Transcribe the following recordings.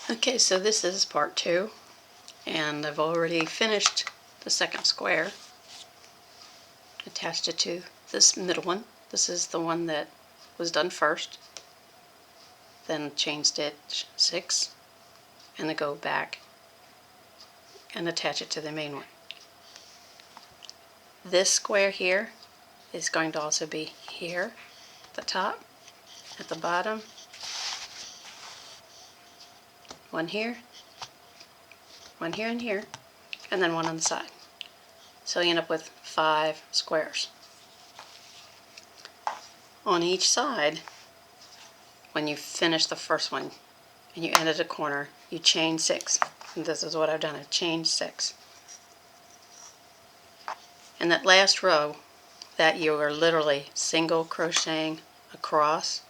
Okay, so this is part 2, and I've already finished the second square. Attached it to this middle one. This is the one that was done first. Then chain stitch 6, and then go back and attach it to the main one. This square here is going to also be here at the top, at the bottom, one here, one here and here, and then one on the side. So you end up with 5 squares. On each side, when you finish the first one and you end at a corner, you chain 6. And this is what I've done, I've chained 6. And that last row that you are literally single crocheting across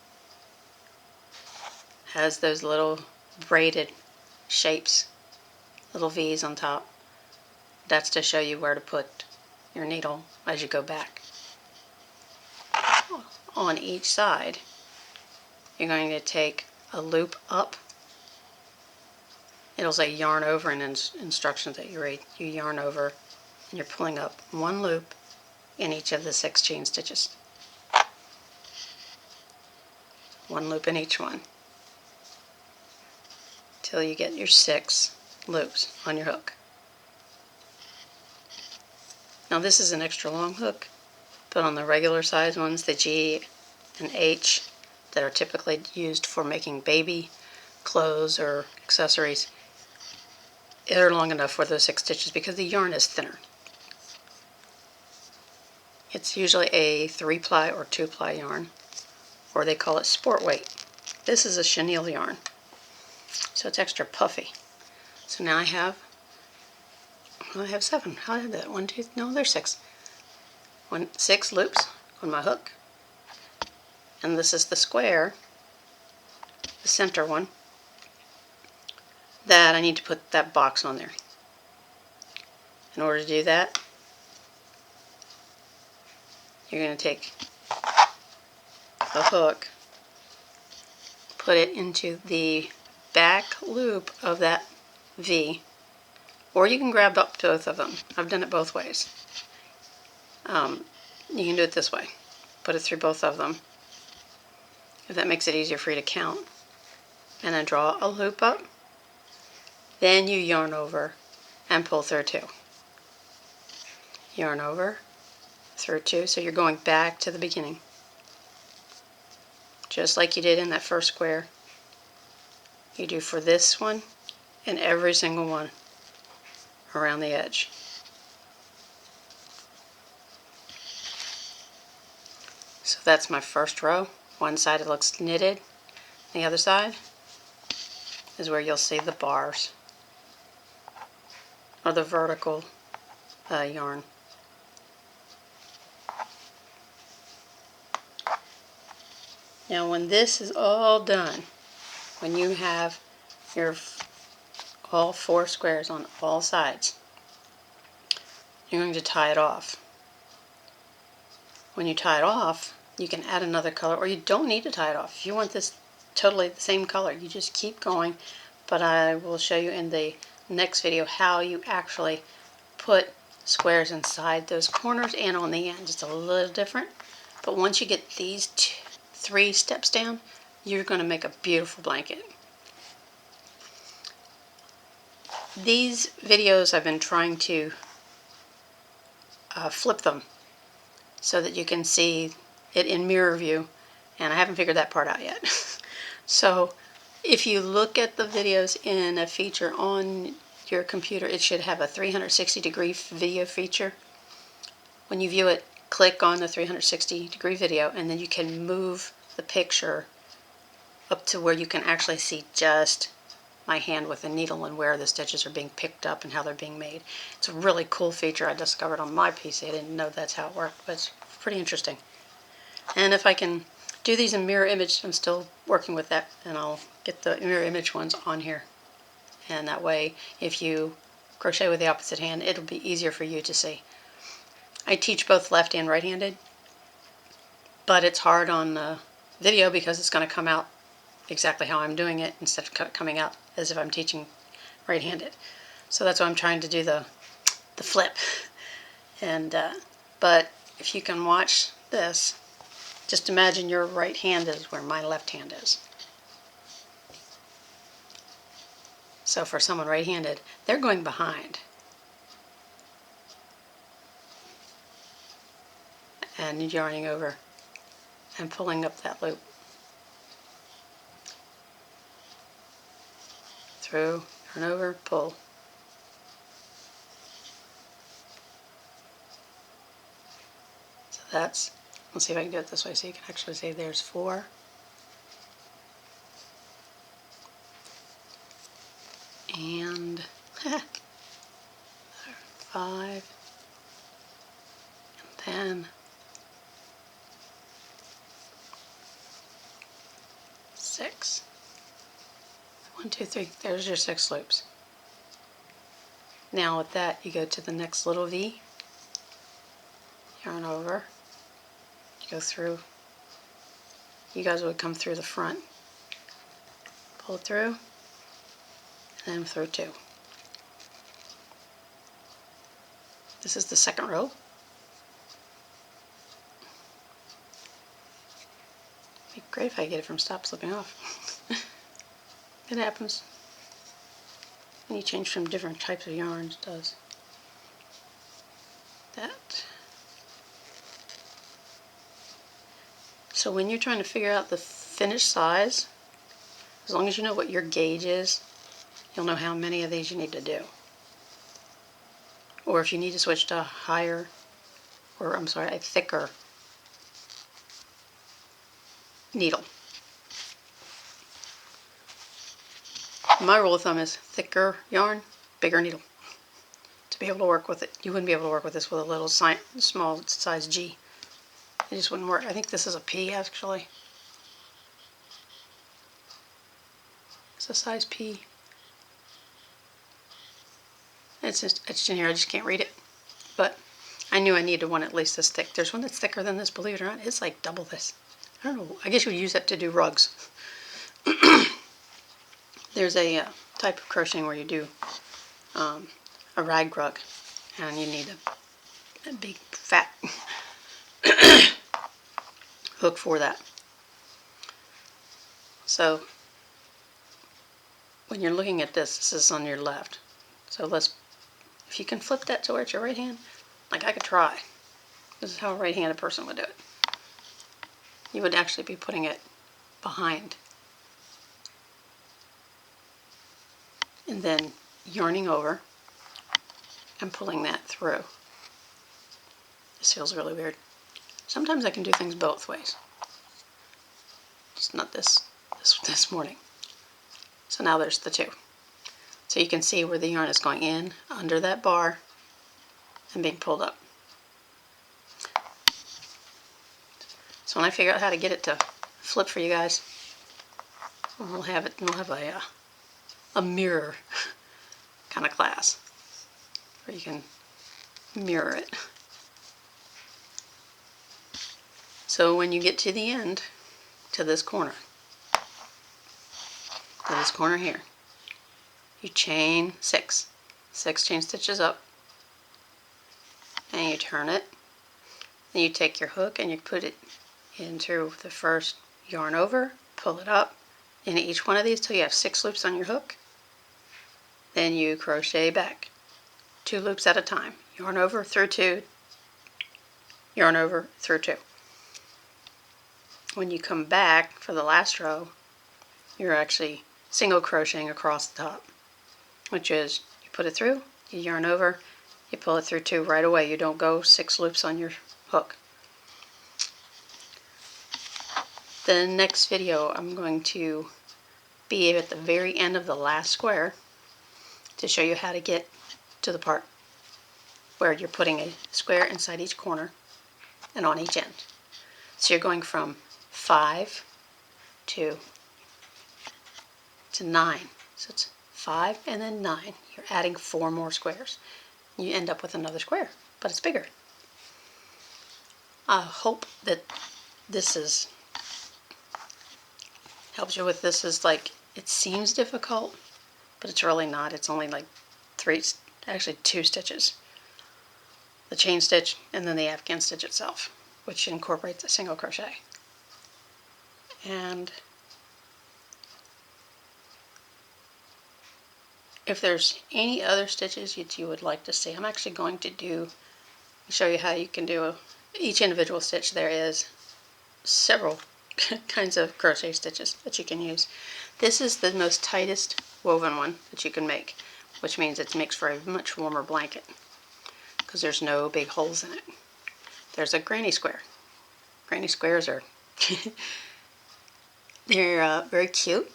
has those little braided shapes, little V's on top. That's to show you where to put your needle as you go back. On each side, you're going to take a loop up. It'll say yarn over in instructions that you read. You yarn over and you're pulling up one loop in each of the 6 chain stitches. One loop in each one till you get your 6 loops on your hook. Now this is an extra long hook, but on the regular size ones, the G and H that are typically used for making baby clothes or accessories, they're long enough for those 6 stitches because the yarn is thinner. It's usually a 3-ply or 2-ply yarn, or they call it sport weight. This is a chenille yarn, so it's extra puffy. So now I have 7. How did that? 1, 2, no, there's 6. 6 loops on my hook, and this is the square, the center one, that I need to put that box on there. In order to do that, you're going to take the hook, put it into the back loop of that V, or you can grab up both of them. I've done it both ways. You can do it this way. Put it through both of them, if that makes it easier for you to count. And then draw a loop up. Then you yarn over and pull through 2. Yarn over, through 2, so you're going back to the beginning. Just like you did in that first square. You do for this one and every single one around the edge. So that's my first row. One side it looks knitted, the other side is where you'll see the bars, or the vertical yarn. Now when this is all done, when you have your all 4 squares on all sides, you're going to tie it off. When you tie it off, you can add another color, or you don't need to tie it off. If you want this totally the same color, you just keep going, but I will show you in the next video how you actually put squares inside those corners and on the end. It's a little different, but once you get these 3 steps down, you're going to make a beautiful blanket. These videos I've been trying to flip them so that you can see it in mirror view, and I haven't figured that part out yet. So if you look at the videos in a feature on your computer, it should have a 360-degree video feature. When you view it, click on the 360-degree video, and then you can move the picture up to where you can actually see just my hand with a needle and where the stitches are being picked up and how they're being made. It's a really cool feature I discovered on my PC. I didn't know that's how it worked, but it's pretty interesting. And if I can do these in mirror image, I'm still working with that, and I'll get the mirror image ones on here. And that way, if you crochet with the opposite hand, it'll be easier for you to see. I teach both left and right-handed, but it's hard on the video because it's going to come out exactly how I'm doing it instead of coming out as if I'm teaching right-handed. So that's why I'm trying to do the flip. And but if you can watch this, just imagine your right hand is where my left hand is. So for someone right-handed, they're going behind and yarning over and pulling up that loop. Through, turn over, pull. So that's, let's see if I can do it this way so you can actually see there's 4. And 5. And then 6. 1, 2, 3. There's your 6 loops. Now with that, you go to the next little V, yarn over, go through. You guys would come through the front, pull through, and then through 2. This is the second row. It'd be great if I get it from stop slipping off. It happens. When you change from different types of yarns, it does. That. So when you're trying to figure out the finished size, as long as you know what your gauge is, you'll know how many of these you need to do. Or if you need to switch to a higher, or I'm sorry, a thicker needle. My rule of thumb is thicker yarn, bigger needle. To be able to work with it. You wouldn't be able to work with this with a little small size G. It just wouldn't work. I think this is a P actually. It's a size P. It's just etched in here, I just can't read it. But I knew I needed one at least this thick. There's one that's thicker than this, believe it or not. It's like double this. I don't know, I guess you would use that to do rugs. There's a type of crocheting where you do a rag rug, and you need a big fat hook for that. So when you're looking at this, this is on your left. So if you can flip that to where it's your right hand, like I could try. This is how a right-handed person would do it. You would actually be putting it behind. And then yarning over and pulling that through. This feels really weird. Sometimes I can do things both ways. Just not this morning. So now there's the 2. So you can see where the yarn is going in under that bar and being pulled up. So when I figure out how to get it to flip for you guys, we'll have a mirror kind of class where you can mirror it. So when you get to the end, to this corner here, you chain 6 chain stitches up, and you turn it. Then you take your hook and you put it into the first yarn over, pull it up in each one of these till you have 6 loops on your hook. Then you crochet back 2 loops at a time, yarn over through 2, yarn over through 2. When you come back for the last row, you're actually single crocheting across the top, which is you put it through, you yarn over, you pull it through 2 right away. You don't go 6 loops on your hook. The next video I'm going to be at the very end of the last square to show you how to get to the part where you're putting a square inside each corner and on each end. So you're going from 5 to 9. So it's 5 and then 9. You're adding 4 more squares. You end up with another square, but it's bigger. I hope that this helps you with this is like, it seems difficult, but it's really not. It's only like actually two stitches. The chain stitch and then the Afghan stitch itself, which incorporates a single crochet. And if there's any other stitches that you would like to see, I'm actually going to show you how you can do each individual stitch. There is several kinds of crochet stitches that you can use. This is the most tightest woven one that you can make, which means it makes for a much warmer blanket because there's no big holes in it. There's a granny square. Granny squares are they're very cute,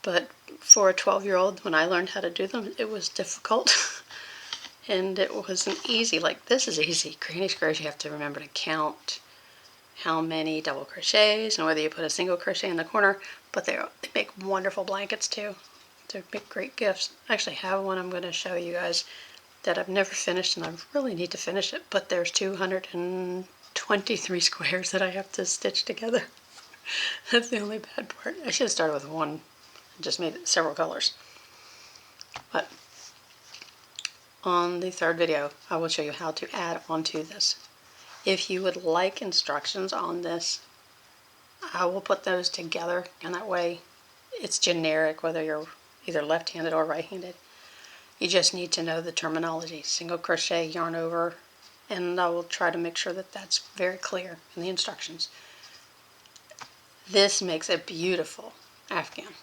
but for a 12-year-old, when I learned how to do them, it was difficult. And it wasn't easy. Like, this is easy. Granny squares, you have to remember to count how many double crochets and whether you put a single crochet in the corner, but they make wonderful blankets too. They make great gifts. I actually have one I'm going to show you guys that I've never finished, and I really need to finish it, but there's 223 squares that I have to stitch together. That's the only bad part. I should have started with one and just made it several colors. But on the third video, I will show you how to add onto this. If you would like instructions on this, I will put those together, and that way it's generic whether you're either left-handed or right-handed. You just need to know the terminology, single crochet, yarn over, and I will try to make sure that that's very clear in the instructions. This makes a beautiful Afghan.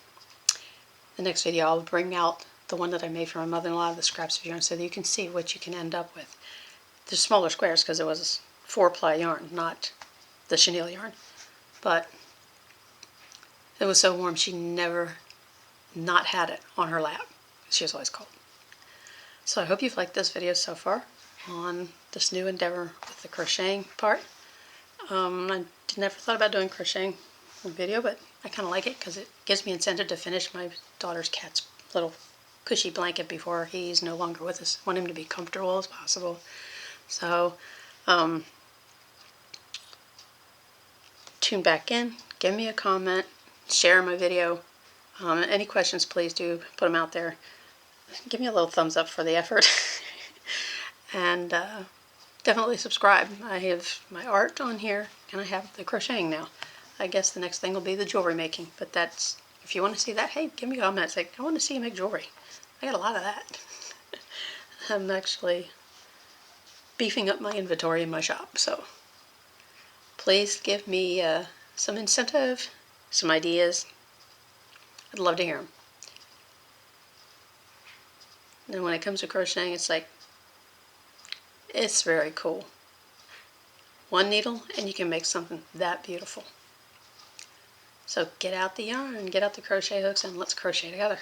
The next video I'll bring out the one that I made for my mother-in-law, the scraps of yarn, so that you can see what you can end up with. There's smaller squares because it was 4-ply yarn, not the chenille yarn. But it was so warm she never not had it on her lap. She was always cold. So I hope you've liked this video so far on this new endeavor with the crocheting part. I never thought about doing crocheting in video, but I kind of like it because it gives me incentive to finish my daughter's cat's little cushy blanket before he's no longer with us. I want him to be comfortable as possible. So tune back in, give me a comment, share my video. Any questions, please do put them out there. Give me a little thumbs up for the effort. And definitely subscribe. I have my art on here, and I have the crocheting now. I guess the next thing will be the jewelry making, but that's, if you want to see that, hey, give me a comment. Say, I want to see you make jewelry. I got a lot of that. I'm actually beefing up my inventory in my shop, so please give me some incentive, some ideas. I'd love to hear them. And when it comes to crocheting, it's like, it's very cool. One needle and you can make something that beautiful. So get out the yarn, get out the crochet hooks, and let's crochet together.